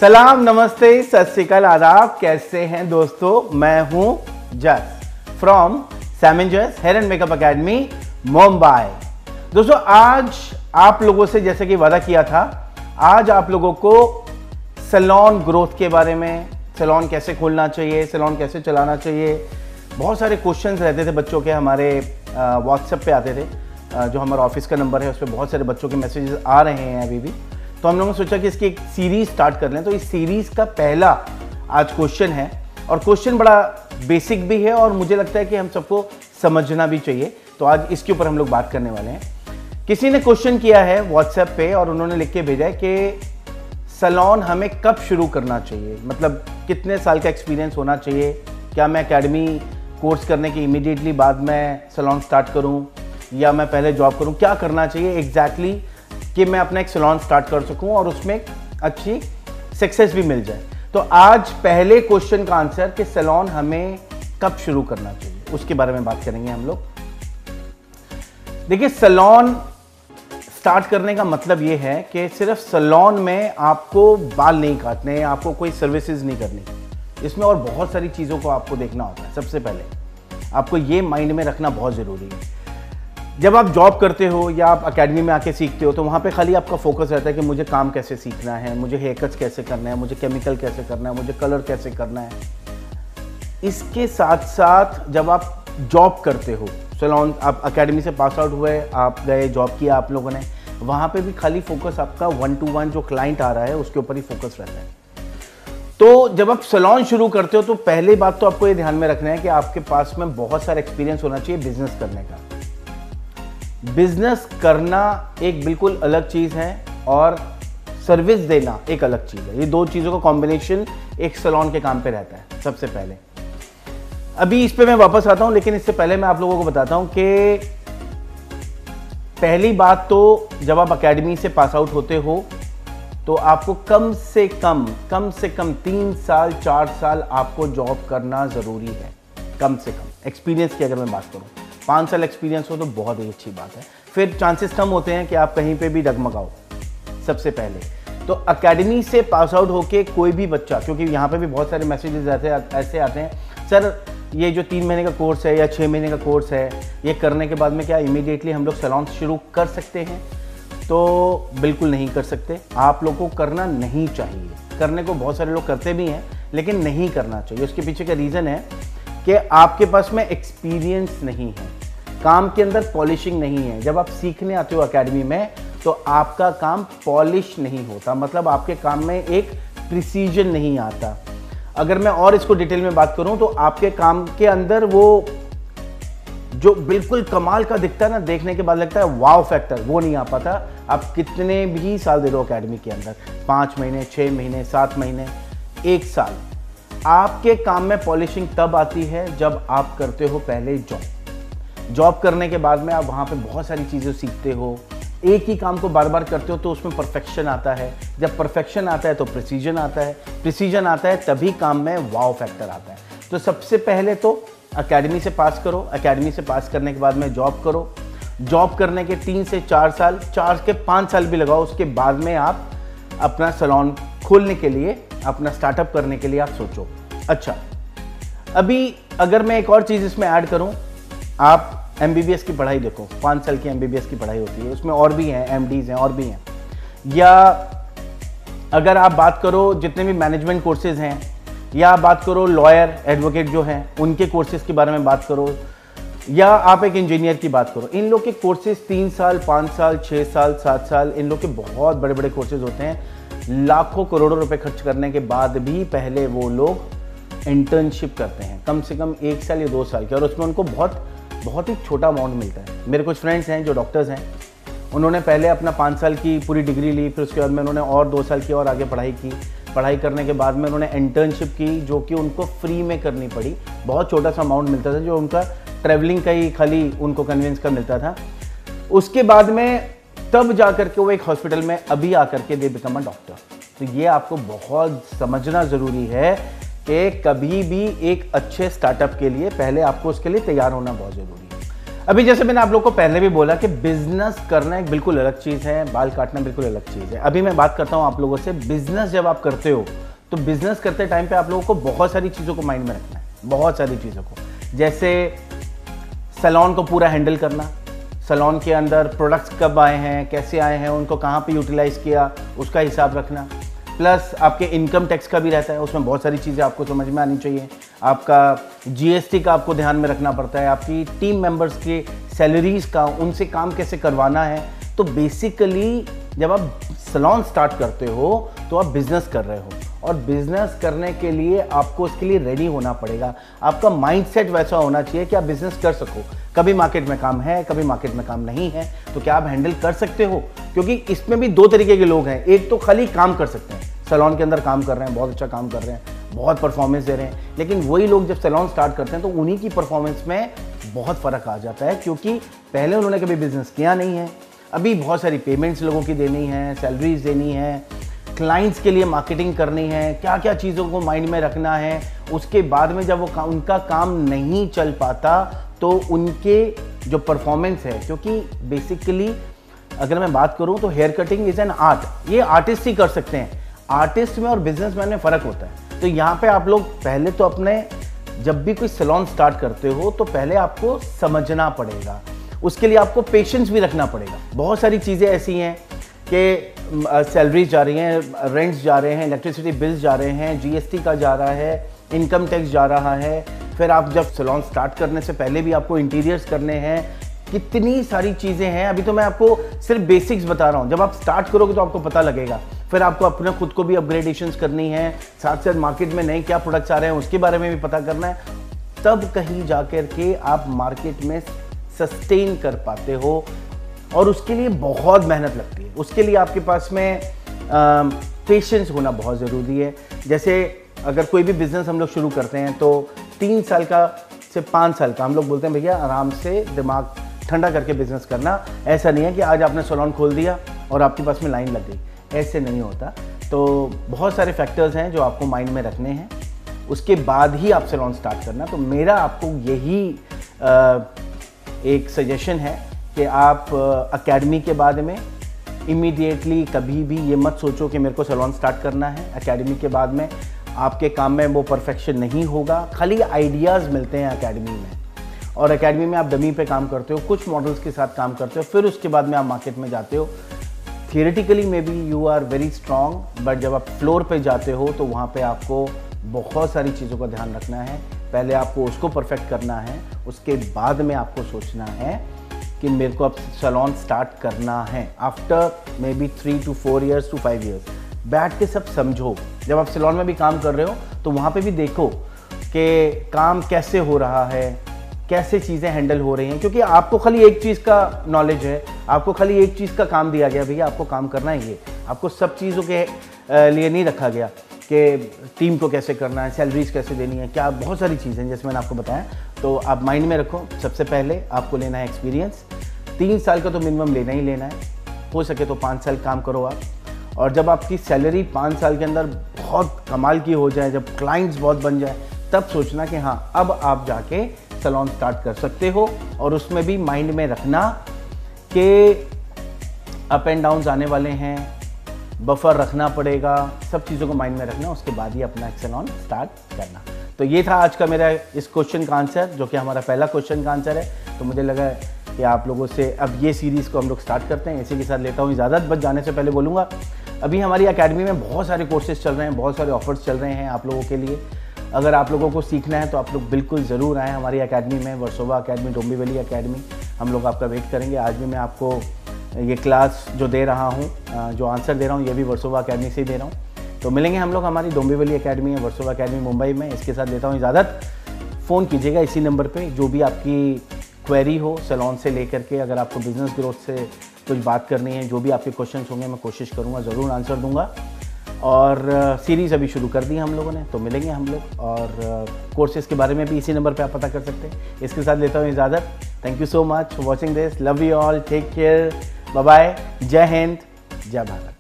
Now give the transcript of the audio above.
सलाम, नमस्ते, सत श्री अकाल, आदाब। कैसे हैं दोस्तों? मैं हूं Jas from Sam Jas hair and makeup academy Mumbai. दोस्तों, आज आप लोगों से जैसे कि वादा किया था, आज आप लोगों को सैलून ग्रोथ के बारे में, सैलून कैसे खोलना चाहिए, सैलून कैसे चलाना चाहिए, बहुत सारे क्वेश्चंस रहते थे बच्चों के, हमारे व्हाट्सएप पे आते थे। जो हमारा ऑफिस का नंबर है उस पर बहुत सारे बच्चों के मैसेजेस आ रहे हैं अभी भी। तो हम लोगों ने सोचा कि इसकी एक सीरीज स्टार्ट कर लें। तो इस सीरीज का पहला आज क्वेश्चन है, और क्वेश्चन बड़ा बेसिक भी है और मुझे लगता है कि हम सबको समझना भी चाहिए। तो आज इसके ऊपर हम लोग बात करने वाले हैं। किसी ने क्वेश्चन किया है व्हाट्सएप पे और उन्होंने लिख के भेजा है कि सैलून हमें कब शुरू करना चाहिए, मतलब कितने साल का एक्सपीरियंस होना चाहिए, क्या मैं एकेडमी कोर्स करने के इमीडिएटली बाद में सैलून स्टार्ट करूं या मैं पहले जॉब करूं, क्या करना चाहिए एग्जैक्टली कि मैं अपना एक सैलून स्टार्ट कर सकूं और उसमें अच्छी सक्सेस भी मिल जाए। तो आज पहले क्वेश्चन का आंसर कि सैलून हमें कब शुरू करना चाहिए, उसके बारे में बात करेंगे हम लोग। देखिए, सैलून स्टार्ट करने का मतलब ये है कि सिर्फ सैलून में आपको बाल नहीं काटने, आपको कोई सर्विसेज नहीं करनी, इसमें और बहुत सारी चीज़ों को आपको देखना होता है। सबसे पहले आपको ये माइंड में रखना बहुत ज़रूरी है। जब आप जॉब करते हो या आप एकेडमी में आके सीखते हो तो वहाँ पे खाली आपका फोकस रहता है कि मुझे काम कैसे सीखना है, मुझे हेयर कट्स कैसे करना है, मुझे केमिकल कैसे करना है, मुझे कलर कैसे करना है। इसके साथ साथ जब आप जॉब करते हो, सैलून आप एकेडमी से पास आउट हुए, आप गए, जॉब किया आप लोगों ने, वहाँ पे भी खाली फोकस आपका 1-to-1 जो क्लाइंट आ रहा है उसके ऊपर ही फोकस रहता है। तो जब आप सैलून शुरू करते हो तो पहली बात तो आपको ये ध्यान में रखना है कि आपके पास में बहुत सारा एक्सपीरियंस होना चाहिए बिजनेस करने का। बिजनेस करना एक बिल्कुल अलग चीज़ है और सर्विस देना एक अलग चीज़ है। ये दो चीज़ों का कॉम्बिनेशन एक सैलून के काम पे रहता है। सबसे पहले अभी इस पे मैं वापस आता हूं, लेकिन इससे पहले मैं आप लोगों को बताता हूं कि पहली बात तो जब आप एकेडमी से पास आउट होते हो तो आपको कम से कम 3 साल 4 साल आपको जॉब करना ज़रूरी है। कम से कम एक्सपीरियंस की अगर मैं बात करूं, 5 साल एक्सपीरियंस हो तो बहुत ही अच्छी बात है। फिर चांसेस कम होते हैं कि आप कहीं पे भी डगमगाओ। सबसे पहले तो एकेडमी से पास आउट होके कोई भी बच्चा, क्योंकि यहाँ पे भी बहुत सारे मैसेजेस ऐसे आते हैं, सर ये जो 3 महीने का कोर्स है या 6 महीने का कोर्स है, ये करने के बाद में क्या इमीडिएटली हम लोग सैलून शुरू कर सकते हैं? तो बिल्कुल नहीं कर सकते। आप लोगों को करना नहीं चाहिए। करने को बहुत सारे लोग करते भी हैं, लेकिन नहीं करना चाहिए। उसके पीछे का रीज़न है कि आपके पास में एक्सपीरियंस नहीं है, काम के अंदर पॉलिशिंग नहीं है। जब आप सीखने आते हो एकेडमी में तो आपका काम पॉलिश नहीं होता, मतलब आपके काम में एक प्रिसीजन नहीं आता। अगर मैं और इसको डिटेल में बात करूं तो आपके काम के अंदर वो जो बिल्कुल कमाल का दिखता है ना, देखने के बाद लगता है वाव फैक्टर, वो नहीं आ पाता। आप कितने भी साल दे दो एकेडमी के अंदर, 5 महीने, 6 महीने, 7 महीने, 1 साल, आपके काम में पॉलिशिंग तब आती है जब आप करते हो पहले जॉब करने के बाद में आप वहाँ पे बहुत सारी चीज़ें सीखते हो। एक ही काम को बार बार करते हो तो उसमें परफेक्शन आता है। जब परफेक्शन आता है तो प्रिसीजन आता है, प्रिसीजन आता है तभी काम में वाव फैक्टर आता है। तो सबसे पहले तो एकेडमी से पास करो, एकेडमी से पास करने के बाद में जॉब करो। जॉब करने के 3 से 4 साल, 4 के 5 साल भी लगाओ, उसके बाद में आप अपना सैलून खोलने के लिए, अपना स्टार्टअप करने के लिए आप सोचो। अच्छा, अभी अगर मैं एक और चीज़ इसमें ऐड करूं, आप MBBS की पढ़ाई देखो, 5 साल की MBBS की पढ़ाई होती है, उसमें और भी हैं, MDs हैं और भी हैं। या अगर आप बात करो जितने भी मैनेजमेंट कोर्सेज हैं, या आप बात करो लॉयर, एडवोकेट जो हैं उनके कोर्सेज के बारे में बात करो, या आप एक इंजीनियर की बात करो, इन लोग के कोर्सेज 3 साल, 5 साल, 6 साल, 7 साल, इन लोग के बहुत बड़े बड़े कोर्सेज होते हैं। लाखों करोड़ों रुपए खर्च करने के बाद भी पहले वो लोग इंटर्नशिप करते हैं, कम से कम 1 साल या 2 साल की, और उसमें उनको बहुत ही छोटा अमाउंट मिलता है। मेरे कुछ फ्रेंड्स हैं जो डॉक्टर्स हैं, उन्होंने पहले अपना 5 साल की पूरी डिग्री ली, फिर उसके बाद में उन्होंने और 2 साल की और आगे पढ़ाई की। पढ़ाई करने के बाद में उन्होंने इंटर्नशिप की, जो कि उनको फ्री में करनी पड़ी। बहुत छोटा सा अमाउंट मिलता था, जो उनका ट्रैवलिंग का ही खाली उनको कन्विंस कर मिलता था। उसके बाद में तब जा करके वो एक हॉस्पिटल में अभी आकर के दे बिकम अ डॉक्टर। तो ये आपको बहुत समझना ज़रूरी है कि कभी भी एक अच्छे स्टार्टअप के लिए पहले आपको उसके लिए तैयार होना बहुत ज़रूरी है। अभी जैसे मैंने आप लोग को पहले भी बोला कि बिजनेस करना एक बिल्कुल अलग चीज़ है, बाल काटना बिल्कुल अलग चीज़ है। अभी मैं बात करता हूँ आप लोगों से, बिजनेस जब आप करते हो तो बिजनेस करते टाइम पे आप लोगों को बहुत सारी चीज़ों को माइंड में रखना है, बहुत सारी चीज़ों को। जैसे सैलून को पूरा हैंडल करना, सैलून के अंदर प्रोडक्ट्स कब आए हैं, कैसे आए हैं, उनको कहाँ पे यूटिलाइज़ किया, उसका हिसाब रखना। प्लस आपके इनकम टैक्स का भी रहता है, उसमें बहुत सारी चीज़ें आपको समझ में आनी चाहिए। आपका जीएसटी का आपको ध्यान में रखना पड़ता है, आपकी टीम मेंबर्स की सैलरीज़ का, उनसे काम कैसे करवाना है। तो बेसिकली जब आप सैलून स्टार्ट करते हो तो आप बिज़नेस कर रहे हो, और बिज़नेस करने के लिए आपको उसके लिए रेडी होना पड़ेगा। आपका माइंडसेट वैसा होना चाहिए कि आप बिज़नेस कर सको। कभी मार्केट में काम है, कभी मार्केट में काम नहीं है, तो क्या आप हैंडल कर सकते हो? क्योंकि इसमें भी दो तरीके के लोग हैं। एक तो खाली काम कर सकते हैं, सैलून के अंदर काम कर रहे हैं, बहुत अच्छा काम कर रहे हैं, बहुत परफॉर्मेंस दे रहे हैं, लेकिन वही लोग जब सैलून स्टार्ट करते हैं तो उन्हीं की परफॉर्मेंस में बहुत फ़र्क आ जाता है, क्योंकि पहले उन्होंने कभी बिज़नेस किया नहीं है। अभी बहुत सारी पेमेंट्स लोगों की देनी है, सैलरीज देनी है, क्लाइंट्स के लिए मार्केटिंग करनी है, क्या क्या चीज़ों को माइंड में रखना है। उसके बाद में जब वो उनका काम नहीं चल पाता तो उनके जो परफॉर्मेंस है, क्योंकि बेसिकली अगर मैं बात करूं तो hair cutting is an art, ये आर्टिस्ट ही कर सकते हैं। आर्टिस्ट में और बिजनेसमैन में फ़र्क होता है। तो यहाँ पे आप लोग पहले तो अपने, जब भी कोई सैलून स्टार्ट करते हो तो पहले आपको समझना पड़ेगा, उसके लिए आपको पेशेंस भी रखना पड़ेगा। बहुत सारी चीज़ें ऐसी हैं कि सैलरीज जा रही हैं, रेंट्स जा रहे हैं, इलेक्ट्रिसिटी बिल्स जा रहे हैं, जीएसटी का जा रहा है, इनकम टैक्स जा रहा है। फिर आप जब सैलून स्टार्ट करने से पहले भी आपको इंटीरियर्स करने हैं, कितनी सारी चीज़ें हैं। अभी तो मैं आपको सिर्फ बेसिक्स बता रहा हूँ, जब आप स्टार्ट करोगे तो आपको पता लगेगा। फिर आपको अपने खुद को भी अपग्रेडेशंस करनी है, साथ साथ मार्केट में नए क्या प्रोडक्ट्स आ रहे हैं उसके बारे में भी पता करना है, तब कहीं जाकर के आप मार्केट में सस्टेन कर पाते हो। और उसके लिए बहुत मेहनत लगती है, उसके लिए आपके पास में पेशेंस होना बहुत ज़रूरी है। जैसे अगर कोई भी बिज़नेस हम लोग शुरू करते हैं तो 3 साल का से 5 साल का हम लोग बोलते हैं भैया आराम से दिमाग ठंडा करके बिज़नेस करना। ऐसा नहीं है कि आज आपने सैलून खोल दिया और आपके पास में लाइन लग गई, ऐसे नहीं होता। तो बहुत सारे फैक्टर्स हैं जो आपको माइंड में रखने हैं, उसके बाद ही आप सैलून स्टार्ट करना। तो मेरा आपको यही एक सजेशन है कि आप एकेडमी के बाद में इमीडिएटली कभी भी ये मत सोचो कि मेरे को सैलून स्टार्ट करना है। एकेडमी के बाद में आपके काम में वो परफेक्शन नहीं होगा, खाली आइडियाज़ मिलते हैं एकेडमी में, और एकेडमी में आप डमी पे काम करते हो, कुछ मॉडल्स के साथ काम करते हो, फिर उसके बाद में आप मार्केट में जाते हो। Theoretically maybe you are very strong, but जब आप फ्लोर पे जाते हो तो वहाँ पे आपको बहुत सारी चीज़ों का ध्यान रखना है। पहले आपको उसको परफेक्ट करना है, उसके बाद में आपको सोचना है कि मेरे को अब सैलून स्टार्ट करना है। After may be 3 to 4 years to 5 years बैठ के सब समझो। जब आप सैलून में भी काम कर रहे हो तो वहाँ पे भी देखो कि काम कैसे हो रहा है, कैसे चीज़ें हैंडल हो रही हैं, क्योंकि आपको खाली एक चीज़ का नॉलेज है, आपको खाली एक चीज़ का काम दिया गया, भैया आपको काम करना है ये, आपको सब चीज़ों के लिए नहीं रखा गया कि टीम को कैसे करना है, सैलरीज कैसे देनी है, क्या बहुत सारी चीज़ें हैं जैसे मैंने आपको बताया। तो आप माइंड में रखो, सबसे पहले आपको लेना है एक्सपीरियंस। 3 साल का तो मिनिमम लेना ही लेना है, हो सके तो 5 साल काम करो आप। और जब आपकी सैलरी 5 साल के अंदर बहुत कमाल की हो जाए, जब क्लाइंट्स बहुत बन जाए, तब सोचना कि हाँ अब आप जाके सैलून स्टार्ट कर सकते हो। और उसमें भी माइंड में रखना कि अप एंड डाउन्स आने वाले हैं, बफर रखना पड़ेगा, सब चीज़ों को माइंड में रखना, उसके बाद ही अपना सैलून स्टार्ट करना। तो ये था आज का मेरा इस क्वेश्चन का आंसर, जो कि हमारा पहला क्वेश्चन का आंसर है। तो मुझे लगा कि आप लोगों से अब ये सीरीज़ को हम लोग स्टार्ट करते हैं। इसी के साथ लेता हूँ इजाज़त। बस जाने से पहले बोलूँगा, अभी हमारी एकेडमी में बहुत सारे कोर्सेज चल रहे हैं, बहुत सारे ऑफर्स चल रहे हैं आप लोगों के लिए। अगर आप लोगों को सीखना है तो आप लोग बिल्कुल ज़रूर आएँ हमारी एकेडमी में, वर्सोवा एकेडमी, डोंबिवली एकेडमी। हम लोग आपका वेट करेंगे। आज भी मैं आपको ये क्लास जो दे रहा हूँ, जो आंसर दे रहा हूँ, ये भी वर्सोवा एकेडमी से ही दे रहा हूँ। तो मिलेंगे हम लोग हमारी डोंबिवली एकेडमी है, वर्सोवा एकेडमी मुंबई में। इसके साथ लेता हूँ इजाज़त। फ़ोन कीजिएगा इसी नंबर पे, जो भी आपकी क्वेरी हो सैलून से लेकर के, अगर आपको बिज़नेस ग्रोथ से कुछ बात करनी है, जो भी आपके क्वेश्चंस होंगे मैं कोशिश करूँगा, ज़रूर आंसर दूँगा। और सीरीज़ अभी शुरू कर दी हम लोगों ने, तो मिलेंगे हम लोग। और कोर्सेज़ के बारे में भी इसी नंबर पे आप पता कर सकते हैं। इसके साथ लेता हूँ इजाज़त। Thank you so much for watching this. Love you all, take care, bye bye, जय हिंद, जय भारत।